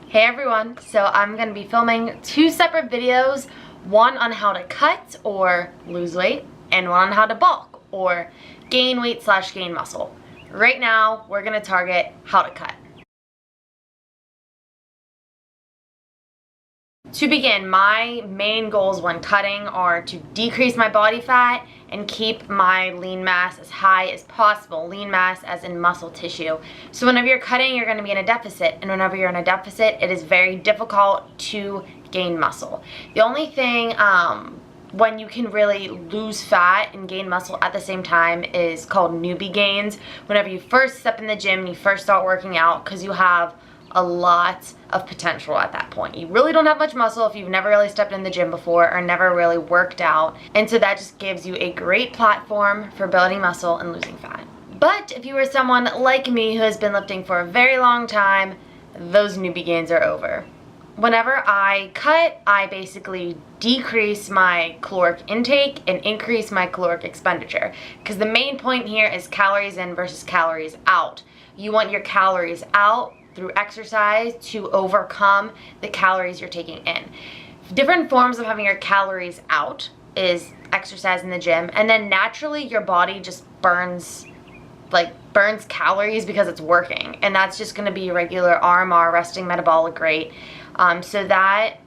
Hey everyone, so I'm going to be filming two separate videos, one on how to cut or lose weight, and one on how to bulk or gain weight / gain muscle. Right now, we're going to target how to cut. To begin, my main goals when cutting are to decrease my body fat and keep my lean mass as high as possible. Lean mass as in muscle tissue. So whenever you're cutting, you're going to be in a deficit. And whenever you're in a deficit, it is very difficult to gain muscle. The only thing when you can really lose fat and gain muscle at the same time is called newbie gains. Whenever you first step in the gym and you first start working out, because you have a lot of potential at that point. You really don't have much muscle if you've never really stepped in the gym before or never really worked out. And so that just gives you a great platform for building muscle and losing fat. But if you are someone like me who has been lifting for a very long time, those newbie gains are over. Whenever I cut, I basically decrease my caloric intake and increase my caloric expenditure. Because the main point here is calories in versus calories out. You want your calories out through exercise to overcome the calories you're taking in. Different forms of having your calories out is exercise in the gym, and then naturally your body just burns calories because it's working, and that's just going to be regular RMR, resting metabolic rate. So that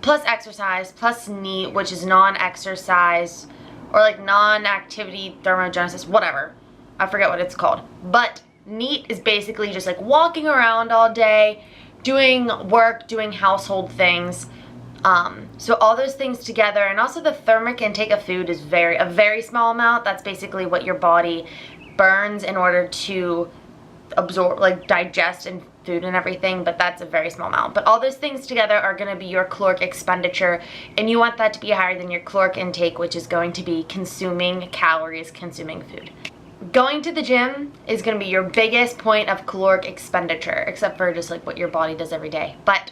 plus exercise plus NEAT, which is non-exercise or like non-activity thermogenesis, whatever, I forget what it's called, but NEAT is basically just like walking around all day, doing work, doing household things. So all those things together, and also the thermic intake of food is a very small amount. That's basically what your body burns in order to absorb, like digest and food and everything, but that's a very small amount. But all those things together are going to be your caloric expenditure, and you want that to be higher than your caloric intake, which is going to be consuming calories, consuming food. Going to the gym is going to be your biggest point of caloric expenditure, except for just like what your body does every day. But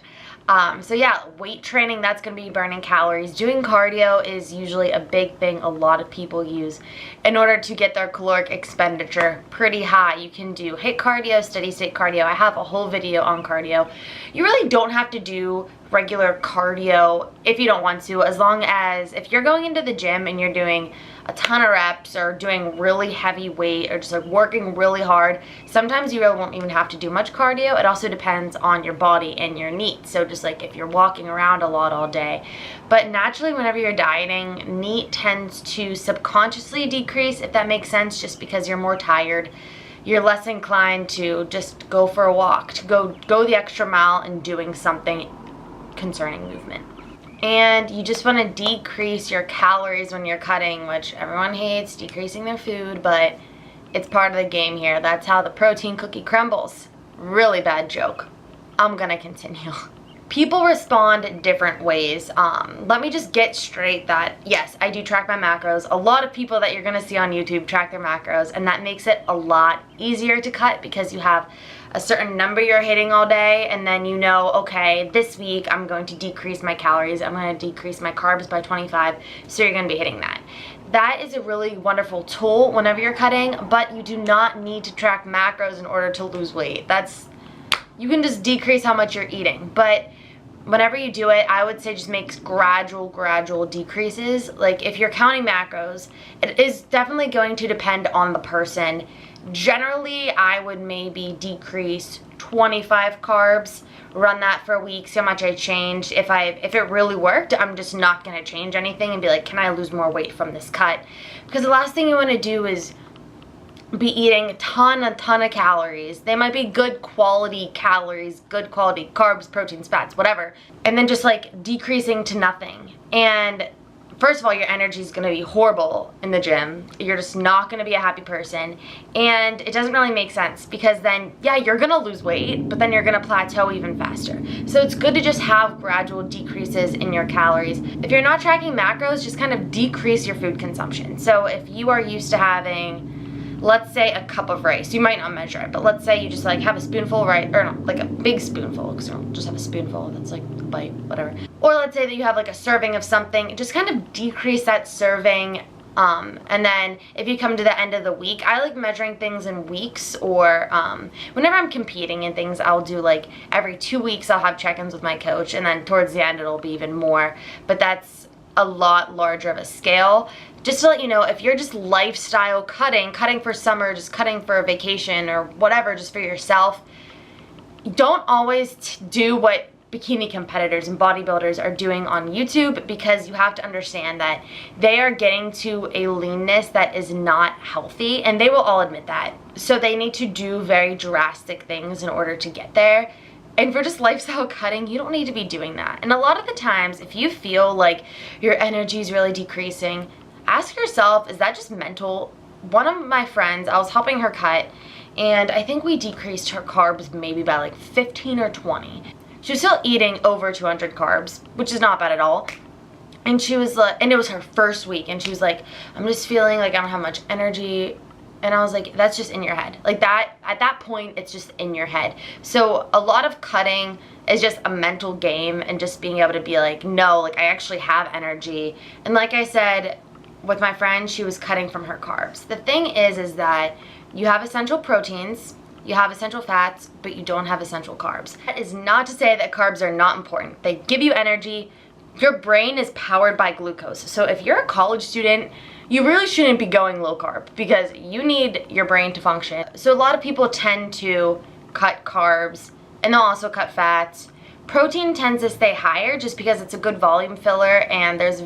so yeah, weight training, that's going to be burning calories. Doing cardio is usually a big thing a lot of people use in order to get their caloric expenditure pretty high. You can do HIIT cardio, steady state cardio. I have a whole video on cardio. You really don't have to do regular cardio if you don't want to, as long as if you're going into the gym and you're doing a ton of reps or doing really heavy weight or just like working really hard, sometimes you really won't even have to do much cardio. It also depends on your body and your needs. So just like if you're walking around a lot all day. But naturally, whenever you're dieting, NEAT tends to subconsciously decrease, if that makes sense, just because you're more tired. You're less inclined to just go for a walk, to go the extra mile and doing something concerning movement. And you just want to decrease your calories when you're cutting, which everyone hates, decreasing their food, but it's part of the game here. That's how the protein cookie crumbles. Really bad joke. I'm gonna continue. People respond different ways. Let me just get straight that, yes, I do track my macros. A lot of people that you're gonna see on YouTube track their macros, and that makes it a lot easier to cut because you have a certain number you're hitting all day, and then you know, okay, this week I'm going to decrease my calories, I'm going to decrease my carbs by 25, so you're going to be hitting that. That is a really wonderful tool whenever you're cutting, but you do not need to track macros in order to lose weight. You can just decrease how much you're eating, but whenever you do it, I would say just make gradual decreases. Like if you're counting macros, it is definitely going to depend on the person. Generally, I would maybe decrease 25 carbs, run that for a week, see how much I changed. If it really worked, I'm just not going to change anything and be like, can I lose more weight from this cut? Because the last thing you want to do is be eating a ton of calories. They might be good quality calories, good quality carbs, proteins, fats, whatever, and then just like decreasing to nothing. And first of all, your energy is going to be horrible in the gym. You're just not going to be a happy person. And it doesn't really make sense because then, yeah, you're going to lose weight, but then you're going to plateau even faster. So it's good to just have gradual decreases in your calories. If you're not tracking macros, just kind of decrease your food consumption. So if you are used to having, let's say, a cup of rice, you might not measure it, but let's say you just like have a spoonful of rice, or no, like a big spoonful, because you don't just have a spoonful, that's like a bite, whatever. Or let's say that you have like a serving of something, just kind of decrease that serving And then if you come to the end of the week, I like measuring things in weeks, or whenever I'm competing in things, I'll do like every 2 weeks I'll have check-ins with my coach, and then towards the end it'll be even more. But that's a lot larger of a scale. Just to let you know, if you're just lifestyle cutting for summer, just cutting for a vacation or whatever, just for yourself, don't always do what bikini competitors and bodybuilders are doing on YouTube, because you have to understand that they are getting to a leanness that is not healthy, and they will all admit that. So they need to do very drastic things in order to get there. And for just lifestyle cutting, you don't need to be doing that. And a lot of the times, if you feel like your energy is really decreasing, ask yourself, is that just mental? One of my friends, I was helping her cut, and I think we decreased her carbs maybe by like 15 or 20. She was still eating over 200 carbs, which is not bad at all. And she was like, and it was her first week, and she was like, I'm just feeling like I don't have much energy. And I was like, that's just in your head. Like that, at that point, it's just in your head. So a lot of cutting is just a mental game, and just being able to be like, no, like I actually have energy. And like I said, with my friend, she was cutting from her carbs. The thing is that you have essential proteins, you have essential fats, but you don't have essential carbs. That is not to say that carbs are not important. They give you energy. Your brain is powered by glucose. So if you're a college student, you really shouldn't be going low carb, because you need your brain to function. So a lot of people tend to cut carbs, and they'll also cut fats. Protein tends to stay higher just because it's a good volume filler, and there's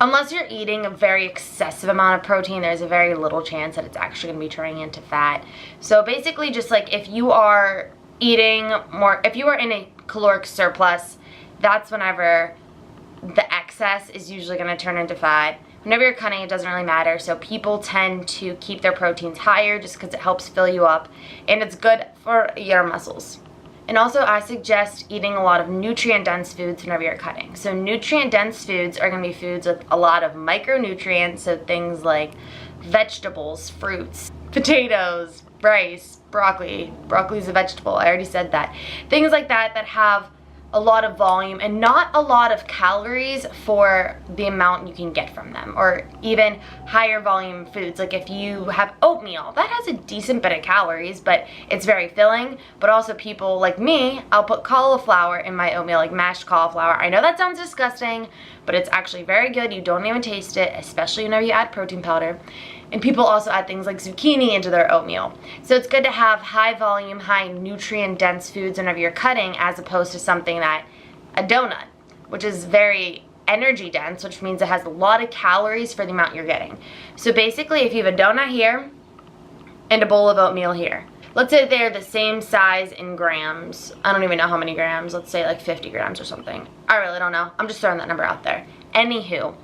unless you're eating a very excessive amount of protein, there's a very little chance that it's actually going to be turning into fat. So basically, just like if you are eating more, if you are in a caloric surplus, that's whenever the excess is usually going to turn into fat. Whenever you're cutting, it doesn't really matter. So people tend to keep their proteins higher just because it helps fill you up, and it's good for your muscles. And also, I suggest eating a lot of nutrient-dense foods whenever you're cutting. So nutrient-dense foods are going to be foods with a lot of micronutrients, so things like vegetables, fruits, potatoes, rice, broccoli. Broccoli's a vegetable, I already said that. Things like that that have a lot of volume and not a lot of calories for the amount you can get from them, or even higher volume foods. Like if you have oatmeal, that has a decent bit of calories, but it's very filling. But also people like me, I'll put cauliflower in my oatmeal, like mashed cauliflower. I know that sounds disgusting, but it's actually very good. You don't even taste it, especially whenever you add protein powder. And people also add things like zucchini into their oatmeal. So it's good to have high volume, high nutrient dense foods whenever you're cutting, as opposed to something that, a donut, which is very energy dense, which means it has a lot of calories for the amount you're getting. So basically, if you have a donut here and a bowl of oatmeal here, let's say they're the same size in grams. I don't even know how many grams. Let's say like 50 grams or something. I really don't know. I'm just throwing that number out there. Anywho,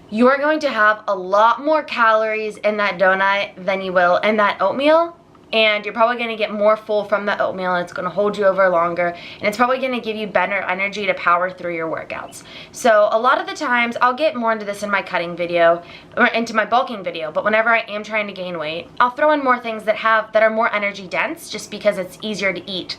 you are going to have a lot more calories in that donut than you will in that oatmeal, and you're probably going to get more full from the oatmeal, and it's going to hold you over longer, and it's probably going to give you better energy to power through your workouts. So a lot of the times, I'll get more into this in my cutting video, or into my bulking video, but whenever I am trying to gain weight, I'll throw in more things that are more energy dense, just because it's easier to eat,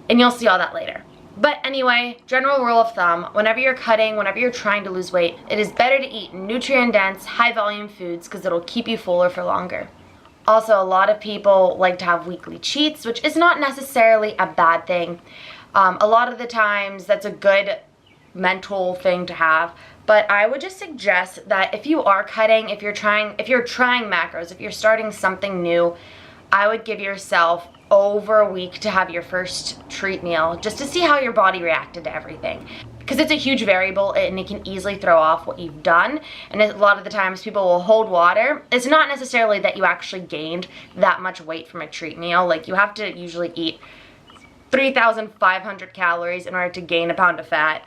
and you'll see all that later. But anyway, general rule of thumb, whenever you're cutting, whenever you're trying to lose weight, it is better to eat nutrient-dense, high-volume foods, because it'll keep you fuller for longer. Also, a lot of people like to have weekly cheats, which is not necessarily a bad thing. A lot of the times, that's a good mental thing to have. But I would just suggest that if you are cutting, if you're trying macros, if you're starting something new, I would give yourself over a week to have your first treat meal, just to see how your body reacted to everything, because it's a huge variable and it can easily throw off what you've done. And a lot of the times people will hold water. It's not necessarily that you actually gained that much weight from a treat meal. Like, you have to usually eat 3,500 calories in order to gain a pound of fat.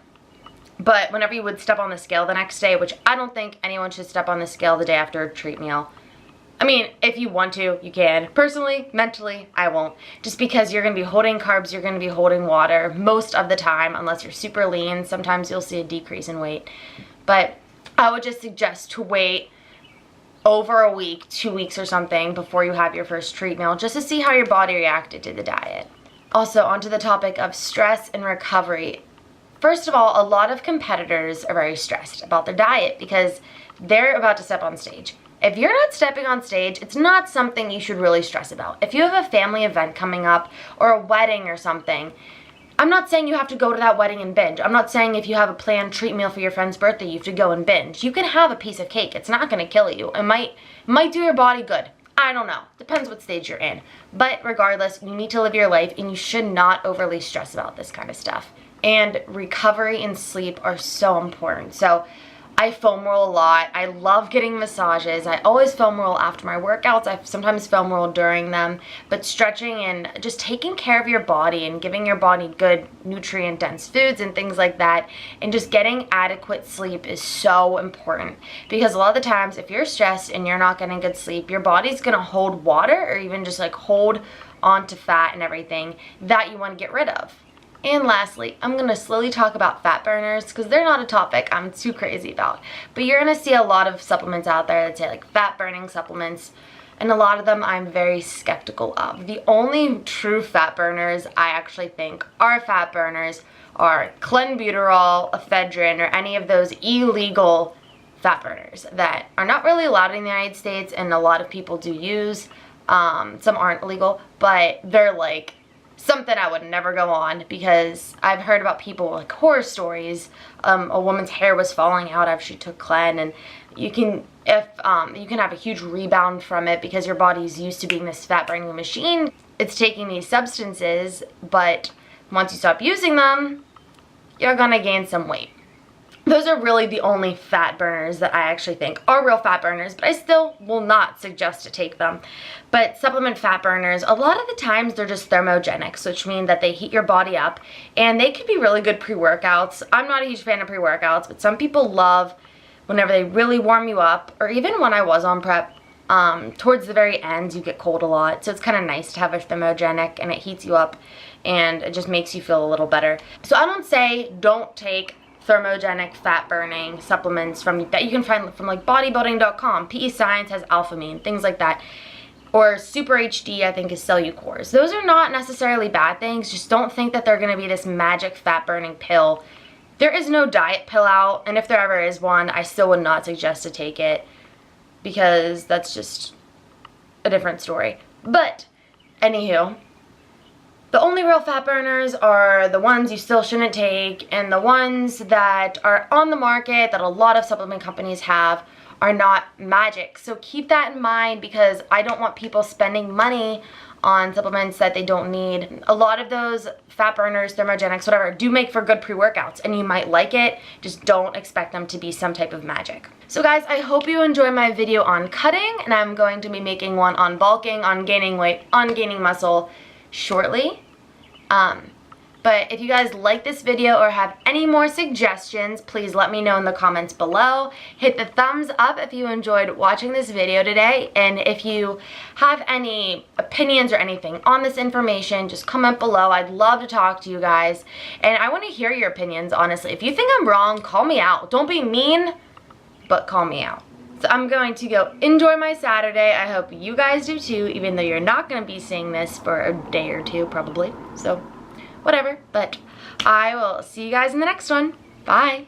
But whenever you would step on the scale the next day, which I don't think anyone should step on the scale the day after a treat meal. I mean, if you want to, you can. Personally, mentally, I won't. Just because you're going to be holding carbs, you're going to be holding water most of the time, unless you're super lean. Sometimes you'll see a decrease in weight. But I would just suggest to wait over a week, 2 weeks or something, before you have your first treat meal, just to see how your body reacted to the diet. Also, onto the topic of stress and recovery. first of all, a lot of competitors are very stressed about their diet because they're about to step on stage. If you're not stepping on stage, it's not something you should really stress about. If you have a family event coming up or a wedding or something, I'm not saying you have to go to that wedding and binge. I'm not saying if you have a planned treat meal for your friend's birthday, you have to go and binge. You can have a piece of cake. It's not going to kill you. It might do your body good. I don't know. Depends what stage you're in. But regardless, you need to live your life and you should not overly stress about this kind of stuff. And recovery and sleep are so important. So I foam roll a lot. I love getting massages. I always foam roll after my workouts. I sometimes foam roll during them. But stretching and just taking care of your body and giving your body good nutrient-dense foods and things like that, and just getting adequate sleep is so important. Because a lot of the times, if you're stressed and you're not getting good sleep, your body's going to hold water or even just like hold onto fat and everything that you want to get rid of. And lastly, I'm going to slowly talk about fat burners because they're not a topic I'm too crazy about. But you're going to see a lot of supplements out there that say like fat burning supplements, and a lot of them I'm very skeptical of. The only true fat burners I actually think are fat burners are clenbuterol, ephedrine, or any of those illegal fat burners that are not really allowed in the United States and a lot of people do use. Some aren't illegal, but they're like something I would never go on because I've heard about people like horror stories. A woman's hair was falling out after she took Clen, and you can have a huge rebound from it because your body's used to being this fat burning machine. It's taking these substances, but once you stop using them, you're gonna gain some weight. Those are really the only fat burners that I actually think are real fat burners, but I still will not suggest to take them. But supplement fat burners, a lot of the times they're just thermogenics, which mean that they heat your body up, and they can be really good pre-workouts. I'm not a huge fan of pre-workouts, but some people love whenever they really warm you up, or even when I was on prep, towards the very end you get cold a lot, so it's kind of nice to have a thermogenic and it heats you up and it just makes you feel a little better. So I don't say don't take thermogenic fat burning supplements that you can find from like bodybuilding.com. PE Science has alphamine, things like that. Or Super HD, I think, is Cellucors. Those are not necessarily bad things. Just don't think that they're going to be this magic fat burning pill. There is no diet pill out, and if there ever is one, I still would not suggest to take it because that's just a different story. But anywho, the only real fat burners are the ones you still shouldn't take, and the ones that are on the market that a lot of supplement companies have are not magic. So keep that in mind because I don't want people spending money on supplements that they don't need. A lot of those fat burners, thermogenics, whatever, do make for good pre-workouts and you might like it. Just don't expect them to be some type of magic. So guys, I hope you enjoyed my video on cutting, and I'm going to be making one on bulking, on gaining weight, on gaining muscle shortly. But if you guys like this video or have any more suggestions, please let me know in the comments below. Hit the thumbs up if you enjoyed watching this video today, and if you have any opinions or anything on this information, just comment below. I'd love to talk to you guys, and I want to hear your opinions, honestly. If you think I'm wrong, call me out. Don't be mean, but call me out. So I'm going to go enjoy my Saturday. I hope you guys do too, even though you're not going to be seeing this for a day or two probably. So whatever, but I will see you guys in the next one. Bye.